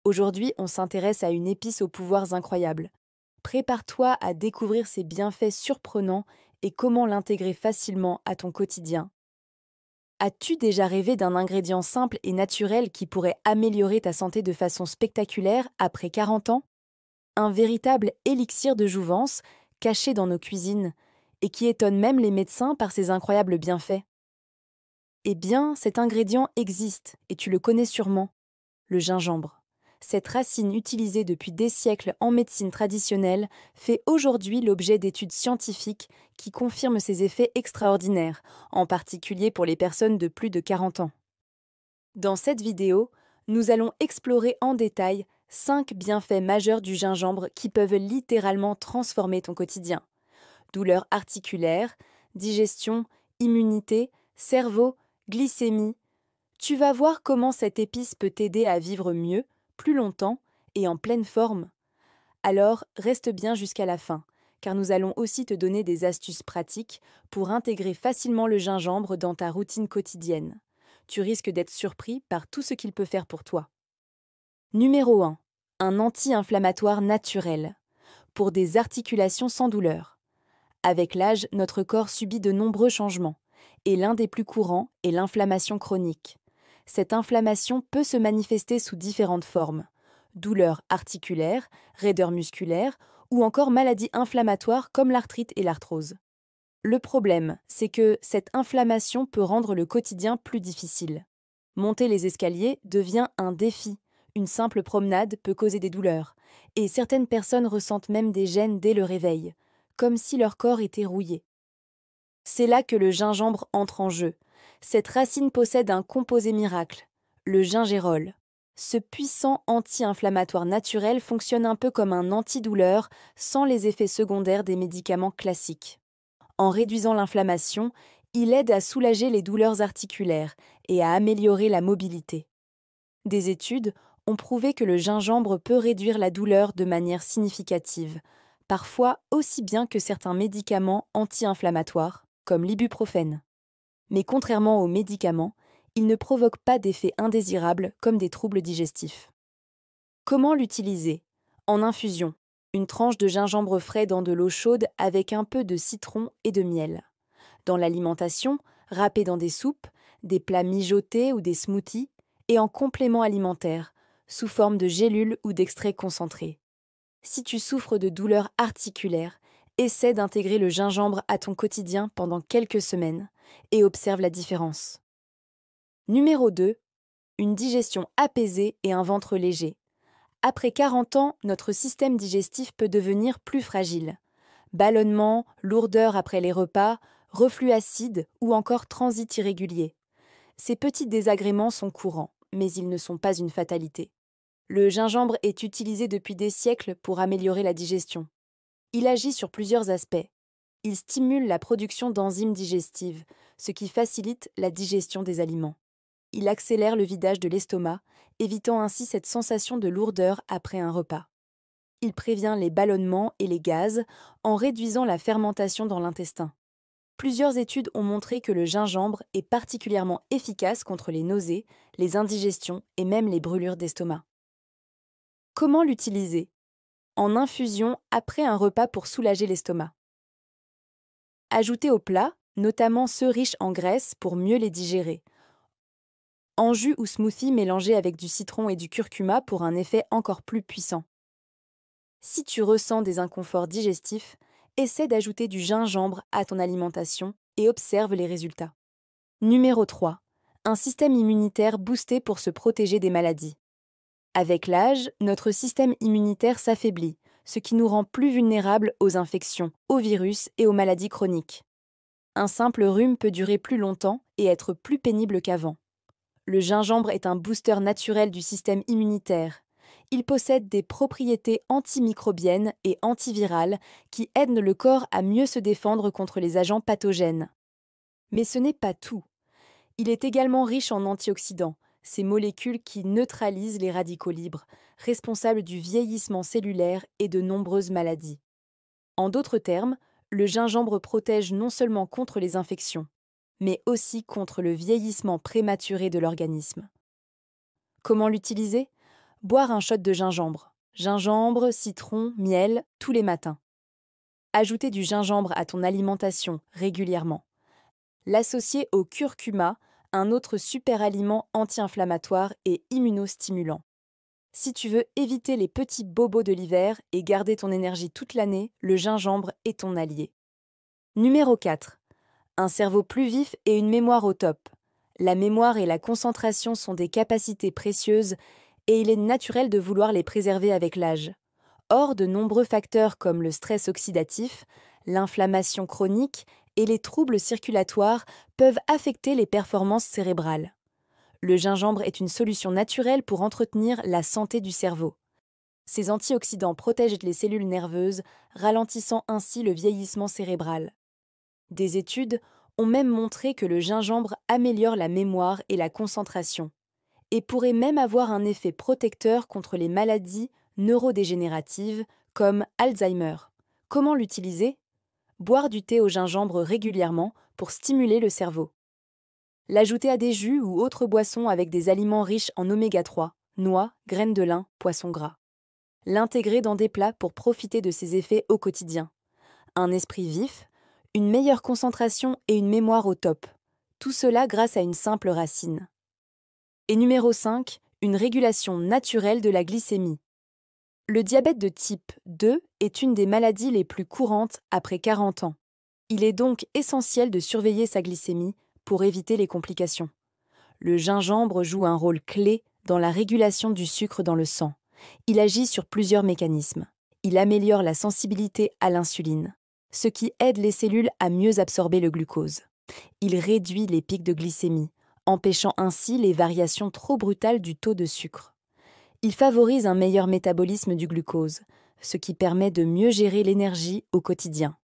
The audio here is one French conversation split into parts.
Aujourd'hui, on s'intéresse à une épice aux pouvoirs incroyables. Prépare-toi à découvrir ses bienfaits surprenants et comment l'intégrer facilement à ton quotidien. As-tu déjà rêvé d'un ingrédient simple et naturel qui pourrait améliorer ta santé de façon spectaculaire après 40 ans? Un véritable élixir de jouvence caché dans nos cuisines et qui étonne même les médecins par ses incroyables bienfaits. Eh bien, cet ingrédient existe et tu le connais sûrement, le gingembre. Cette racine utilisée depuis des siècles en médecine traditionnelle fait aujourd'hui l'objet d'études scientifiques qui confirment ses effets extraordinaires, en particulier pour les personnes de plus de 40 ans. Dans cette vidéo, nous allons explorer en détail 5 bienfaits majeurs du gingembre qui peuvent littéralement transformer ton quotidien. Douleurs articulaires, digestion, immunité, cerveau, glycémie. Tu vas voir comment cette épice peut t'aider à vivre mieux, plus longtemps et en pleine forme. Alors, reste bien jusqu'à la fin, car nous allons aussi te donner des astuces pratiques pour intégrer facilement le gingembre dans ta routine quotidienne. Tu risques d'être surpris par tout ce qu'il peut faire pour toi. Numéro 1. Un anti-inflammatoire naturel. Pour des articulations sans douleur. Avec l'âge, notre corps subit de nombreux changements, et l'un des plus courants est l'inflammation chronique. Cette inflammation peut se manifester sous différentes formes. Douleurs articulaires, raideurs musculaires ou encore maladies inflammatoires comme l'arthrite et l'arthrose. Le problème, c'est que cette inflammation peut rendre le quotidien plus difficile. Monter les escaliers devient un défi. Une simple promenade peut causer des douleurs, et certaines personnes ressentent même des gênes dès le réveil, comme si leur corps était rouillé. C'est là que le gingembre entre en jeu. Cette racine possède un composé miracle, le gingérol. Ce puissant anti-inflammatoire naturel fonctionne un peu comme un antidouleur sans les effets secondaires des médicaments classiques. En réduisant l'inflammation, il aide à soulager les douleurs articulaires et à améliorer la mobilité. Des études ont prouvé que le gingembre peut réduire la douleur de manière significative, parfois aussi bien que certains médicaments anti-inflammatoires, comme l'ibuprofène. Mais contrairement aux médicaments, il ne provoque pas d'effets indésirables comme des troubles digestifs. Comment l'utiliser? En infusion. Une tranche de gingembre frais dans de l'eau chaude avec un peu de citron et de miel. Dans l'alimentation, râpé dans des soupes, des plats mijotés ou des smoothies, et en complément alimentaire, sous forme de gélules ou d'extraits concentrés. Si tu souffres de douleurs articulaires, essaie d'intégrer le gingembre à ton quotidien pendant quelques semaines et observe la différence. Numéro 2. Une digestion apaisée et un ventre léger. Après 40 ans, notre système digestif peut devenir plus fragile. Ballonnement, lourdeur après les repas, reflux acide ou encore transit irrégulier. Ces petits désagréments sont courants, mais ils ne sont pas une fatalité. Le gingembre est utilisé depuis des siècles pour améliorer la digestion. Il agit sur plusieurs aspects. Il stimule la production d'enzymes digestives, ce qui facilite la digestion des aliments. Il accélère le vidage de l'estomac, évitant ainsi cette sensation de lourdeur après un repas. Il prévient les ballonnements et les gaz en réduisant la fermentation dans l'intestin. Plusieurs études ont montré que le gingembre est particulièrement efficace contre les nausées, les indigestions et même les brûlures d'estomac. Comment l'utiliser? En infusion après un repas pour soulager l'estomac. Ajouter au plat, notamment ceux riches en graisse pour mieux les digérer. En jus ou smoothie mélangé avec du citron et du curcuma pour un effet encore plus puissant. Si tu ressens des inconforts digestifs, essaie d'ajouter du gingembre à ton alimentation et observe les résultats. Numéro 3. Un système immunitaire boosté pour se protéger des maladies. Avec l'âge, notre système immunitaire s'affaiblit, ce qui nous rend plus vulnérables aux infections, aux virus et aux maladies chroniques. Un simple rhume peut durer plus longtemps et être plus pénible qu'avant. Le gingembre est un booster naturel du système immunitaire. Il possède des propriétés antimicrobiennes et antivirales qui aident le corps à mieux se défendre contre les agents pathogènes. Mais ce n'est pas tout. Il est également riche en antioxydants, ces molécules qui neutralisent les radicaux libres, responsables du vieillissement cellulaire et de nombreuses maladies. En d'autres termes, le gingembre protège non seulement contre les infections, mais aussi contre le vieillissement prématuré de l'organisme. Comment l'utiliser? Boire un shot de gingembre. Gingembre, citron, miel, tous les matins. Ajouter du gingembre à ton alimentation régulièrement. L'associer au curcuma, un autre super aliment anti-inflammatoire et immunostimulant. Si tu veux éviter les petits bobos de l'hiver et garder ton énergie toute l'année, le gingembre est ton allié. Numéro 4. Un cerveau plus vif et une mémoire au top. La mémoire et la concentration sont des capacités précieuses et il est naturel de vouloir les préserver avec l'âge. Or, de nombreux facteurs comme le stress oxydatif, l'inflammation chronique et les troubles circulatoires peuvent affecter les performances cérébrales. Le gingembre est une solution naturelle pour entretenir la santé du cerveau. Ces antioxydants protègent les cellules nerveuses, ralentissant ainsi le vieillissement cérébral. Des études ont même montré que le gingembre améliore la mémoire et la concentration, et pourrait même avoir un effet protecteur contre les maladies neurodégénératives comme Alzheimer. Comment l'utiliser ? Boire du thé au gingembre régulièrement pour stimuler le cerveau. L'ajouter à des jus ou autres boissons avec des aliments riches en oméga 3, noix, graines de lin, poissons gras. L'intégrer dans des plats pour profiter de ses effets au quotidien. Un esprit vif, une meilleure concentration et une mémoire au top. Tout cela grâce à une simple racine. Et numéro 5, une régulation naturelle de la glycémie. Le diabète de type 2 est une des maladies les plus courantes après 40 ans. Il est donc essentiel de surveiller sa glycémie pour éviter les complications. Le gingembre joue un rôle clé dans la régulation du sucre dans le sang. Il agit sur plusieurs mécanismes. Il améliore la sensibilité à l'insuline, ce qui aide les cellules à mieux absorber le glucose. Il réduit les pics de glycémie, empêchant ainsi les variations trop brutales du taux de sucre. Il favorise un meilleur métabolisme du glucose, ce qui permet de mieux gérer l'énergie au quotidien.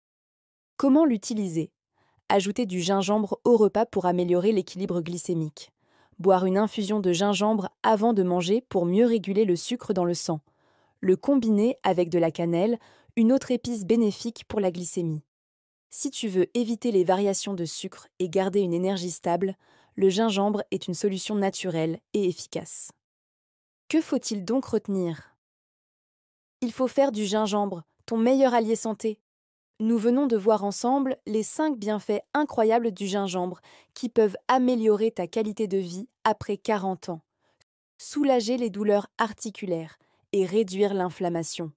Comment l'utiliser ? Ajouter du gingembre au repas pour améliorer l'équilibre glycémique. Boire une infusion de gingembre avant de manger pour mieux réguler le sucre dans le sang. Le combiner avec de la cannelle, une autre épice bénéfique pour la glycémie. Si tu veux éviter les variations de sucre et garder une énergie stable, le gingembre est une solution naturelle et efficace. Que faut-il donc retenir ? Il faut faire du gingembre ton meilleur allié santé. Nous venons de voir ensemble les 5 bienfaits incroyables du gingembre qui peuvent améliorer ta qualité de vie après 40 ans, soulager les douleurs articulaires et réduire l'inflammation,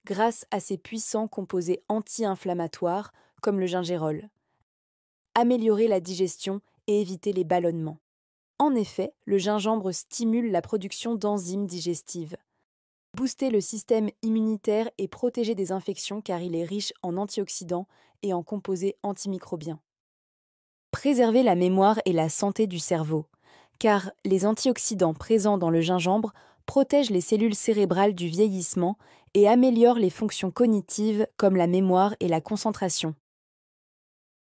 grâce à ses puissants composés anti-inflammatoires comme le gingérol, améliorer la digestion et éviter les ballonnements. En effet, le gingembre stimule la production d'enzymes digestives, booster le système immunitaire et protéger des infections car il est riche en antioxydants et en composés antimicrobiens. Préserver la mémoire et la santé du cerveau, car les antioxydants présents dans le gingembre protègent les cellules cérébrales du vieillissement et améliorent les fonctions cognitives comme la mémoire et la concentration.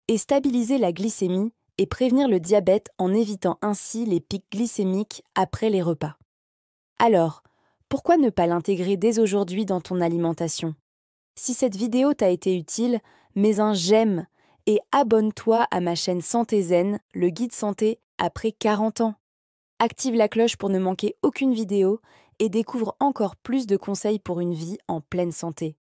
Et stabiliser la glycémie et prévenir le diabète en évitant ainsi les pics glycémiques après les repas. Alors, pourquoi ne pas l'intégrer dès aujourd'hui dans ton alimentation ? Si cette vidéo t'a été utile, mets un j'aime et abonne-toi à ma chaîne Santé Zen, le guide santé après 40 ans. Active la cloche pour ne manquer aucune vidéo et découvre encore plus de conseils pour une vie en pleine santé.